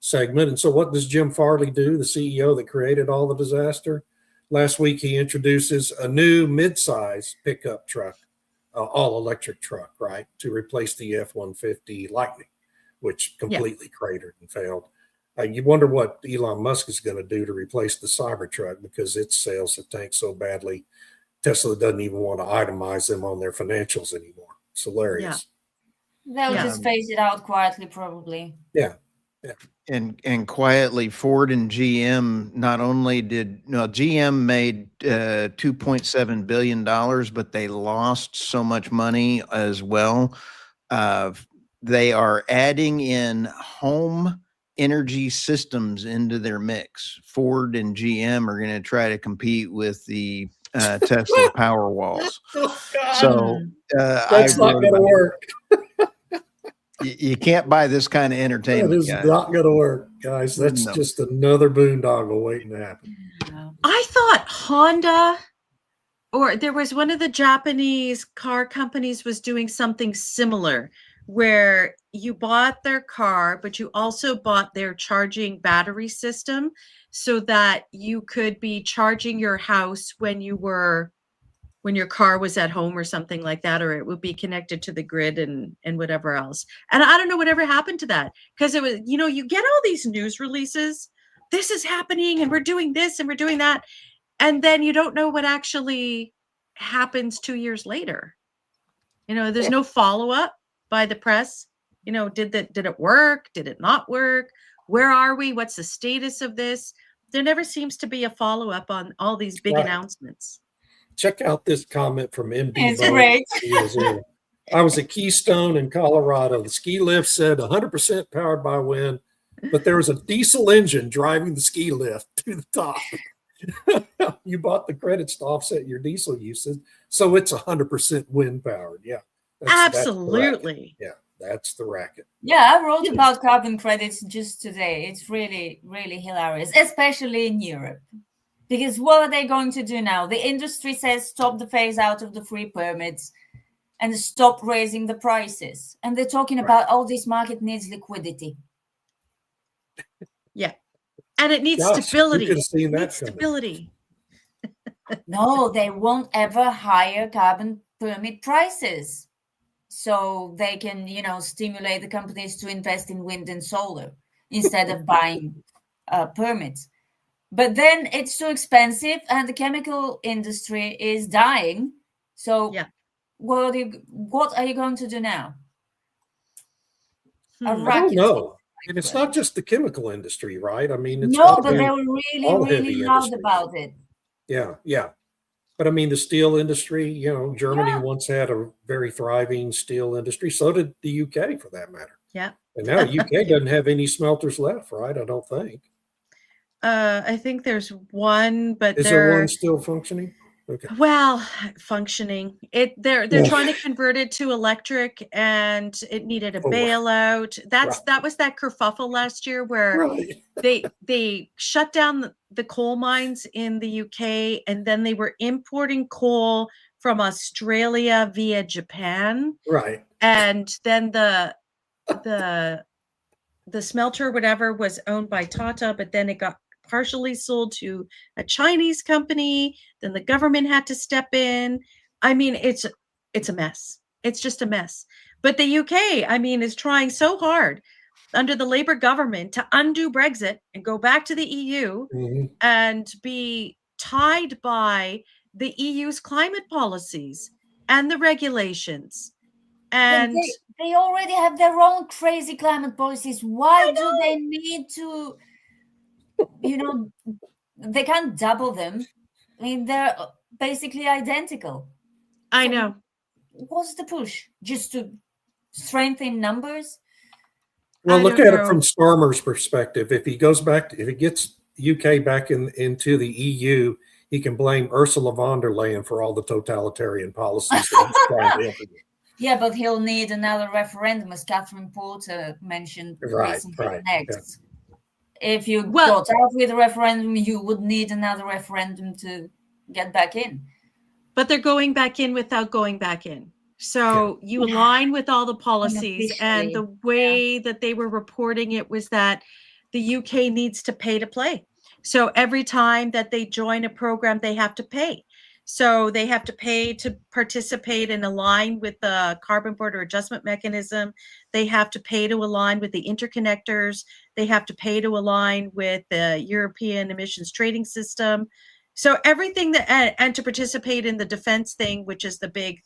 segment. And so what does Jim Farley do, the CEO that created all the disaster? Last week, he introduces a new mid-size pickup truck, all-electric truck, right, to replace the F-150 Lightning, which completely cratered and failed. You wonder what Elon Musk is going to do to replace the Cybertruck, because its sales have tanked so badly. Tesla doesn't even want to itemize them on their financials anymore. It's hilarious. They'll just phase it out quietly, probably. Yeah. And quietly, Ford and GM not only GM made $2.7 billion, but they lost so much money as well. They are adding in home energy systems into their mix. Ford and GM are going to try to compete with the Tesla power walls. So that's not going to work. You can't buy this kind of entertainment. That is not going to work, guys. That's just another boondoggle waiting to happen. I thought Honda, or there was one of the Japanese car companies, was doing something similar, where you bought their car, but you also bought their charging battery system, so that you could be charging your house when your car was at home or something like that, or it would be connected to the grid and whatever else. And I don't know whatever happened to that, because it was, you get all these news releases, this is happening and we're doing this and we're doing that. And then you don't know what actually happens 2 years later. There's no follow-up by the press. Did it work? Did it not work? Where are we? What's the status of this? There never seems to be a follow-up on all these big announcements. Check out this comment from MD. It's great. I was at Keystone in Colorado. The ski lift said 100% powered by wind, but there was a diesel engine driving the ski lift to the top. You bought the credits to offset your diesel usage, so it's 100% wind powered. Yeah, absolutely. That's the racket. Yeah, I wrote about carbon credits just today. It's really, really hilarious, especially in Europe. Because what are they going to do now? The industry says stop the phase out of the free permits and stop raising the prices. And they're talking about, this market needs liquidity. Yeah. And it needs stability. You could have seen that stability. No, they won't ever higher carbon permit prices. So they can, stimulate the companies to invest in wind and solar instead of buying permits. But then it's too expensive and the chemical industry is dying. So what are you going to do now? I don't know. And it's not just the chemical industry, right? I mean, it's but they were really loud about it. Yeah. But I mean, the steel industry, Germany once had a very thriving steel industry. So did the UK, for that matter. Yeah. And now the UK doesn't have any smelters left, right? I don't think. I think there's one, but is there one still functioning? Okay. Well, functioning. They're trying to convert it to electric, and it needed a bailout. That was that kerfuffle last year where they shut down the coal mines in the UK, and then they were importing coal from Australia via Japan. Right. And then the smelter, whatever, was owned by Tata, but then it got partially sold to a Chinese company. Then the government had to step in. I mean, it's a mess. It's just a mess. But the UK, is trying so hard under the Labour government to undo Brexit and go back to the EU and be tied by the EU's climate policies. and the regulations. But And they already have their own crazy climate policies. Why do they need to, they can't double them. I mean, they're basically identical. I So know. What's the push? Just to strengthen numbers? Well, I look don't at it know. from Starmer's perspective. If he goes back, if he gets UK back into the EU, he can blame Ursula von der Leyen for all the totalitarian policies that he's trying to implement. Yeah, but he'll need another referendum, as Catherine Porter mentioned Right, recently. right, Next, if you Well- got out with a referendum, you would need another referendum to get back in. But they're going back in without going back in. So you align with all the policies, and the way that they were reporting it was that the UK needs to pay to play. So every time that they join a program, they have to pay. So they have to pay to participate and align with the carbon border adjustment mechanism. They have to pay to align with the interconnectors. They have to pay to align with the European emissions trading system. So everything that, and to participate in the defense thing, which is the big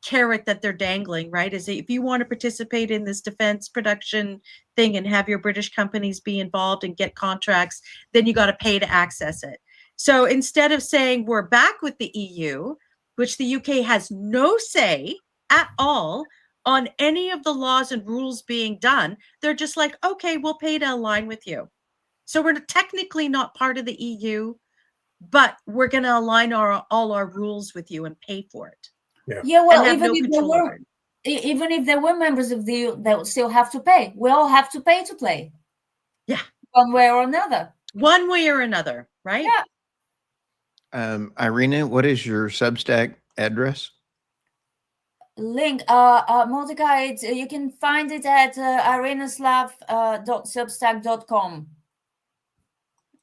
carrot that they're dangling, right? Is if you want to participate in this defense production thing and have your British companies be involved and get contracts, then you got to pay to access it. So instead of saying we're back with the EU, which the UK has no say at all on any of the laws and rules being done, they're just like, okay, we'll pay to align with you. So we're technically not part of the EU, but we're going to align all our rules with you and pay for it. Yeah, well, And have no control over it. even if they were members of the EU, they would still have to pay. We all have to pay to play. Yeah. One way or another. One way or another, right? Yeah. Irina, what is your Substack address? Link, Mordecai, you can find it at irinaslav.substack.com.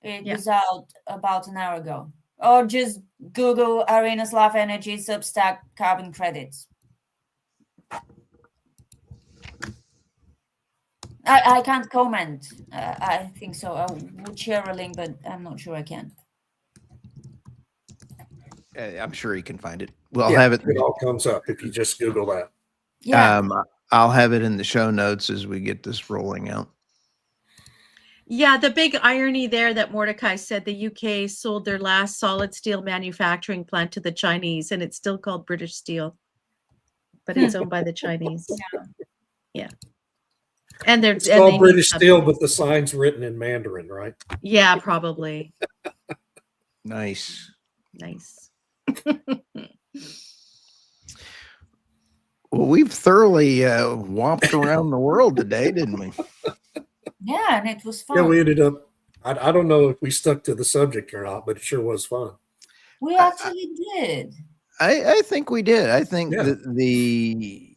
It was out about an hour ago. Or just Google Irinaslav Energy Substack carbon credits. I can't comment. I think so. I would share a link, but I'm not sure I can. I'm sure you can find it. We'll Yeah, have it. It all comes up if you just Google that. Yeah. I'll have it in the show notes as we get this rolling out. Yeah, the big irony there that Mordecai said the UK sold their last solid steel manufacturing plant to the Chinese, and it's still called British Steel, but it's owned by the Chinese. Yeah. And they're It's called British Steel, but the sign's written in Mandarin, right? Yeah, probably. Nice. Well, we've thoroughly whopped around the world today, didn't we? Yeah, and it was fun. Yeah, we ended up, I don't know if we stuck to the subject or not, but it sure was fun. We actually did. I think we did. I think that the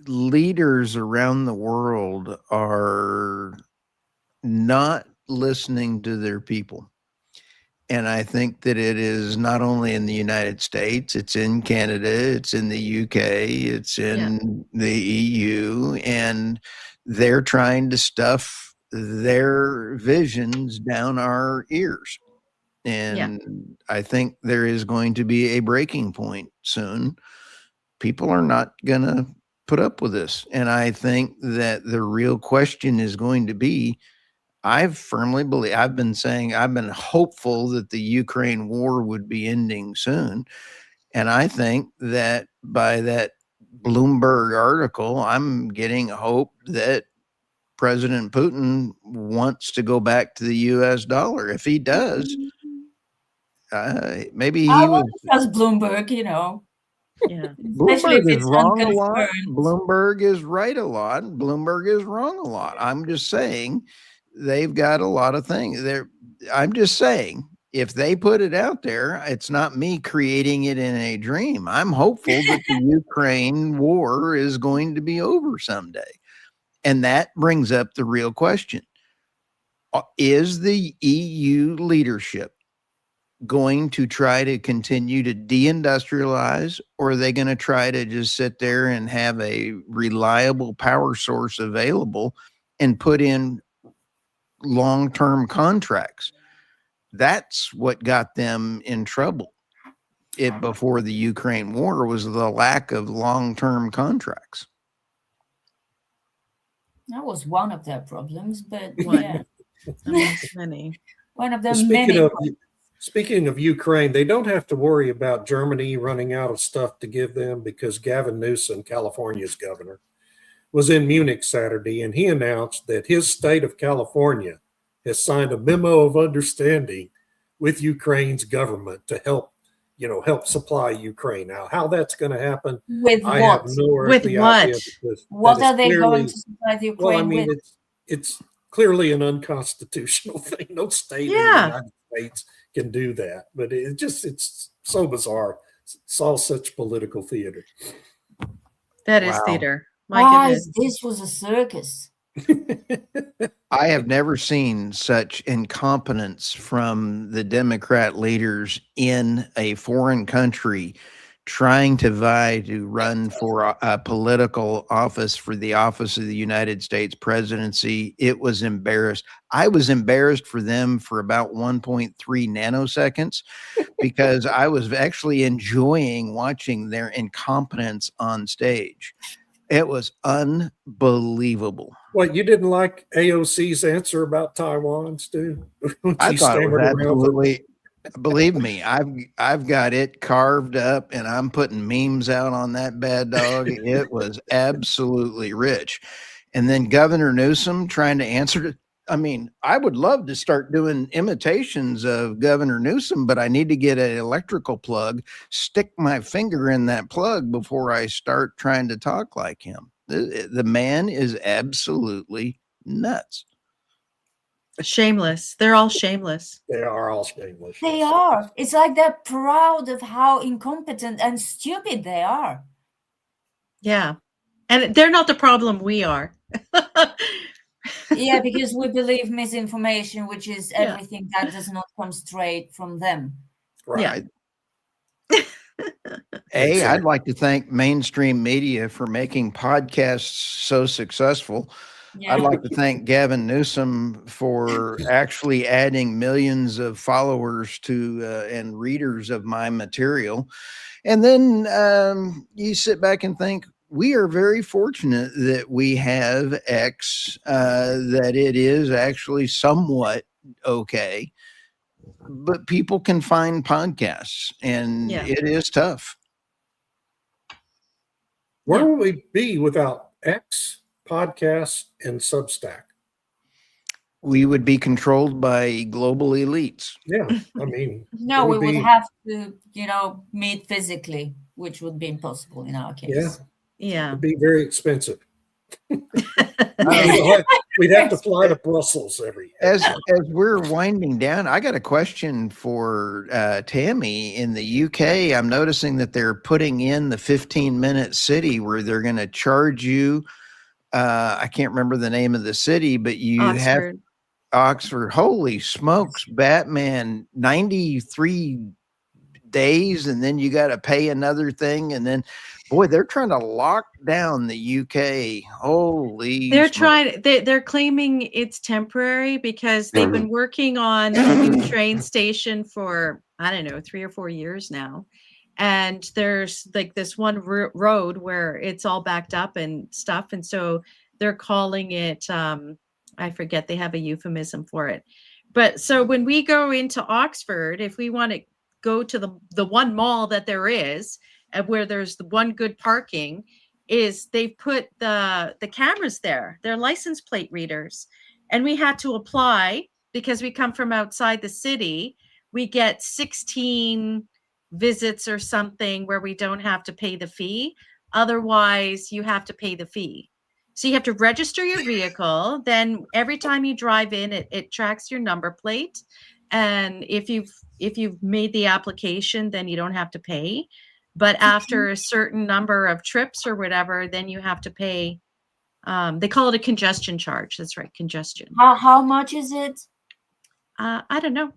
leaders around the world are not listening to their people. And I think that it is not only in the United States, it's in Canada, it's in the UK, it's in the EU, and they're trying to stuff their visions down our ears. And I think there is going to be a breaking point soon. People are not going to put up with this. And I think that the real question is going to be, I firmly believe, I've been hopeful that the Ukraine war would be ending soon. And I think that by that Bloomberg article, I'm getting hope that President Putin wants to go back to the US dollar. If he does, maybe he was Bloomberg, Yeah. Bloomberg is wrong a lot. Bloomberg is right a lot. Bloomberg is wrong a lot. I'm just saying they've got a lot of things there. I'm just saying if they put it out there, it's not me creating it in a dream. I'm hopeful that the Ukraine war is going to be over someday. And that brings up the real question. Is the EU leadership going to try to continue to deindustrialize, or are they going to try to just sit there and have a reliable power source available and put in long-term contracts? That's what got them in trouble. it before the Ukraine war was the lack of long-term contracts. That was one of their problems, but One. yeah, Amongst many. one of the Speaking many. of speaking of Ukraine, they don't have to worry about Germany running out of stuff to give them because Gavin Newsom, California's governor, was in Munich Saturday, and he announced that his state of California has signed a memo of understanding with Ukraine's government to help supply Ukraine. Now, how that's going to happen, With I have what? no With earthly what? idea. Because What that is are they going clearly, to supply the well, I Ukraine mean, with? it's clearly an unconstitutional thing. No state in the Yeah. United States can do that. But it's so bizarre. It's all such political theater. That is Wow. theater. My Guys, goodness. this was a circus. I have never seen such incompetence from the Democrat leaders in a foreign country trying to vie to run for a political office for the office of the United States presidency. It was embarrassed. I was embarrassed for them for about 1.3 nanoseconds because I was actually enjoying watching their incompetence on stage. It was unbelievable. What, you didn't like AOC's answer about Taiwan, Stu? When I she thought it was stammered around for- absolutely. Believe me, I've got it carved up, and I'm putting memes out on that bad dog. It was absolutely rich. And then Governor Newsom trying to answer it. I mean, I would love to start doing imitations of Governor Newsom, but I need to get an electrical plug, stick my finger in that plug before I start trying to talk like him. The man is absolutely nuts. Shameless. They're all shameless. They are all shameless. They yes. are. It's like they're proud of how incompetent and stupid they are. Yeah. And they're not the problem, we are. Yeah, because we believe misinformation, which is Yeah. everything that does not come straight from them. Right. Hey, I'd like to thank mainstream media for making podcasts so successful. Yeah. I'd like to thank Gavin Newsom for actually adding millions of followers to and readers of my material. And then you sit back and think, we are very fortunate that we have X, that it is actually somewhat okay, but people can find podcasts, and Yeah. it is tough. Where Yeah. would we be without X, podcasts, and Substack? We would be controlled by global elites. Yeah, I mean, No, it we would would be- have to, meet physically, which would be impossible in our case. yeah, Yeah. it'd be very expensive. We'd have to fly to Brussels every. As we're winding down, I got a question for Tammy. In the UK, I'm noticing that they're putting in the 15-minute city where they're going to charge you. I can't remember the name of the city, but you have Oxford. Oxford. Holy smokes, Batman, 93 days, and then you got to pay another thing, and then boy, they're trying to lock down the UK. Holy They're they're claiming it's temporary because they've been working on a new train station for, I don't know, 3 or 4 years now. And there's like this one road where it's all backed up and stuff. And so they're calling it, I forget, they have a euphemism for it. But so when we go into Oxford, if we want to go to the one mall that there is, where there's the one good parking, is they've put the cameras there. They're license plate readers. And we had to apply because we come from outside the city. We get 16 visits or something where we don't have to pay the fee. Otherwise, you have to pay the fee. So you have to register your vehicle. Then every time you drive in, it tracks your number plate. And if you've made the application, then you don't have to pay. But after a certain number of trips or whatever, then you have to pay. They call it a congestion charge. That's right, congestion. How much is it? I don't know.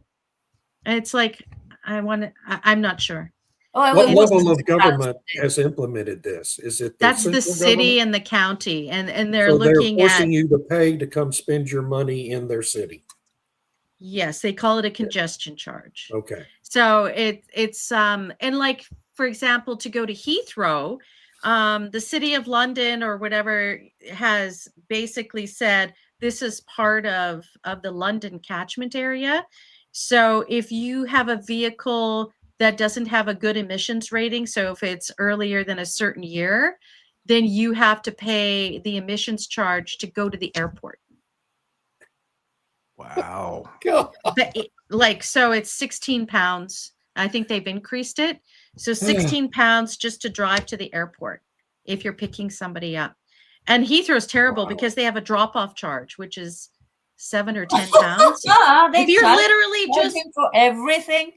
It's like I'm not sure. Oh, What it was level of 2000. government has implemented this? Is it That's the central city government? and the county, and they're So looking they're at. forcing you to pay to come spend your money in their city. Yes, they call it a congestion charge. Okay. So it's and like, for example, to go to Heathrow, the City of London or whatever has basically said this is part of the London catchment area. So if you have a vehicle that doesn't have a good emissions rating, so if it's earlier than a certain year, then you have to pay the emissions charge to go to the airport. Wow. God. Like, so it's 16 pounds. I think they've increased it. So 16 pounds just to drive to the airport if you're picking somebody up. And Heathrow's terrible Wow. because they have a drop-off charge, which is 7 or 10 pounds. They If you're charge- literally just charging for everything.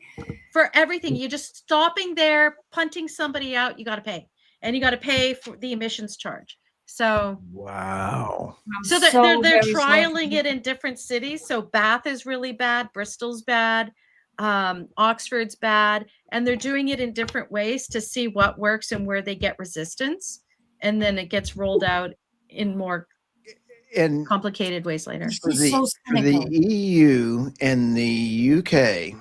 for everything, you're just stopping there, punting somebody out, you got to pay. And you got to pay for the emissions charge. So Wow. I'm so they're very sorry for trialing you. it in different cities. So Bath is really bad, Bristol's bad, Oxford's bad, and they're doing it in different ways to see what works and where they get resistance, and then it gets rolled out in more And complicated ways later. for She's so for the cynical. EU and the UK,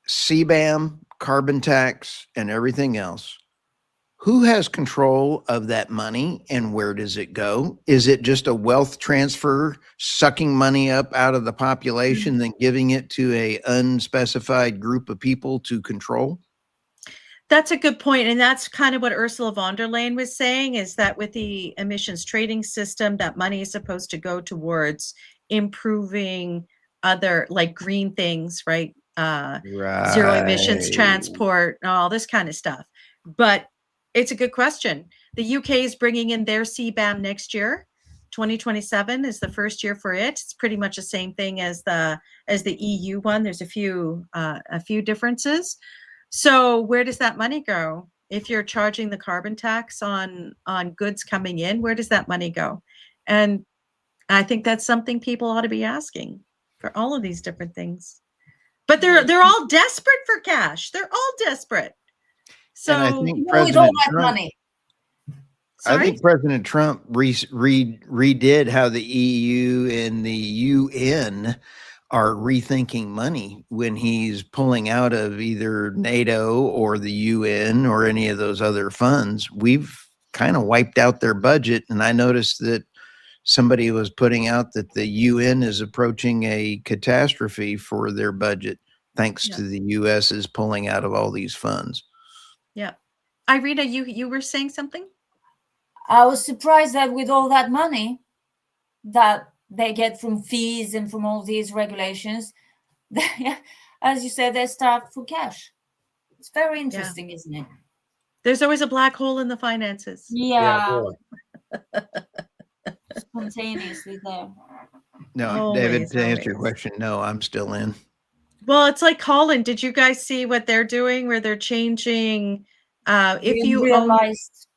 CBAM, carbon tax, and everything else, who has control of that money and where does it go? Is it just a wealth transfer, sucking money up out of the population, then giving it to a unspecified group of people to control? That's a good point, and that's kind of what Ursula von der Leyen was saying, is that with the emissions trading system, that money is supposed to go towards improving other, like, green things, right? Zero emissions transport, all this kind of stuff. But it's a good question. The UK is bringing in their CBAM next year. 2027 is the first year for it. It's pretty much the same thing as the EU one. There's a few differences. So where does that money go? If you're charging the carbon tax on goods coming in, where does that money go? And I think that's something people ought to be asking for all of these different things. But they're all desperate for cash. They're all desperate. So And I think With all President that Trump, money. I think President Trump redid how the EU and the UN are rethinking money when he's pulling out of either NATO or the UN or any of those other funds. We've kind of wiped out their budget. And I noticed that somebody was putting out that the UN is approaching a catastrophe for their budget, thanks to the US is pulling out of all these funds. Yeah. Irina, you were saying something? I was surprised that with all that money that they get from fees and from all these regulations, as you said, they're starved for cash. It's very interesting, isn't it? There's always a black hole in the finances. Yeah. boy. Spontaneously there. No, David, to answer your Always. question, no, I'm still in. Well, it's like Holland. Did you guys see what they're doing where they're changing if you realized,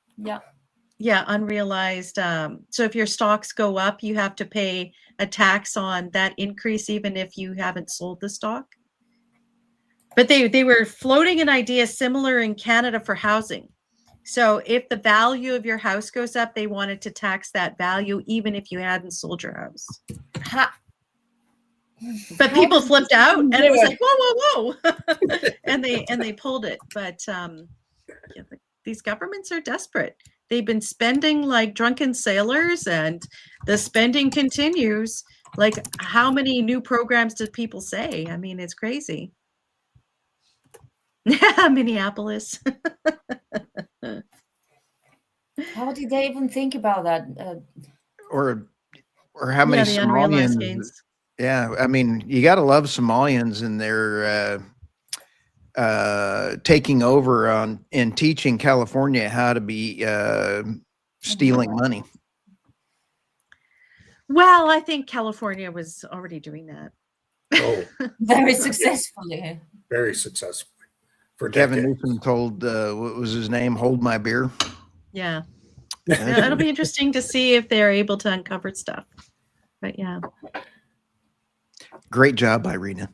unrealized. So if your stocks go up, you have to pay a tax on that increase, even if you haven't sold the stock. But they were floating an idea similar in Canada for housing. So if the value of your house goes up, they wanted to tax that value, even if you hadn't sold your house. But people flipped out, and it was like, whoa, and they pulled it. But these governments are desperate. They've been spending like drunken sailors, and the spending continues. Like, how many new programs did people say? I mean, it's crazy. Minneapolis. how did they even think about that? Or how many the unrealized Somalians? gains. Yeah, I mean, you got to love Somalians and their taking over on and teaching California how to be stealing money. Well, I think California was already doing that. Oh, Very successfully. very successfully for Kevin decades. Newsom told, what was his name? Hold my beer. Yeah. Yeah, it'll be interesting to see if they're able to uncover stuff. But yeah. Great job, Irina.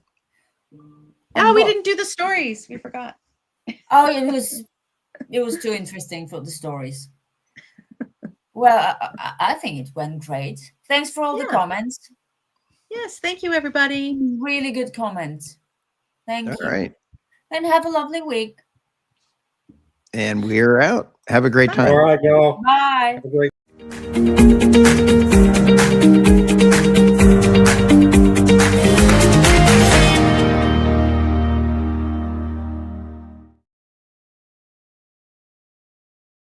Oh, we didn't do the stories. We forgot. Oh, it was too interesting for the stories. Well, I think it went great. Thanks for all the comments. Yes, thank you, everybody. Really good comments. Thank you. All right. and have a lovely week. And we're out. Have a great Bye. time. All right, y'all. Bye. Have a great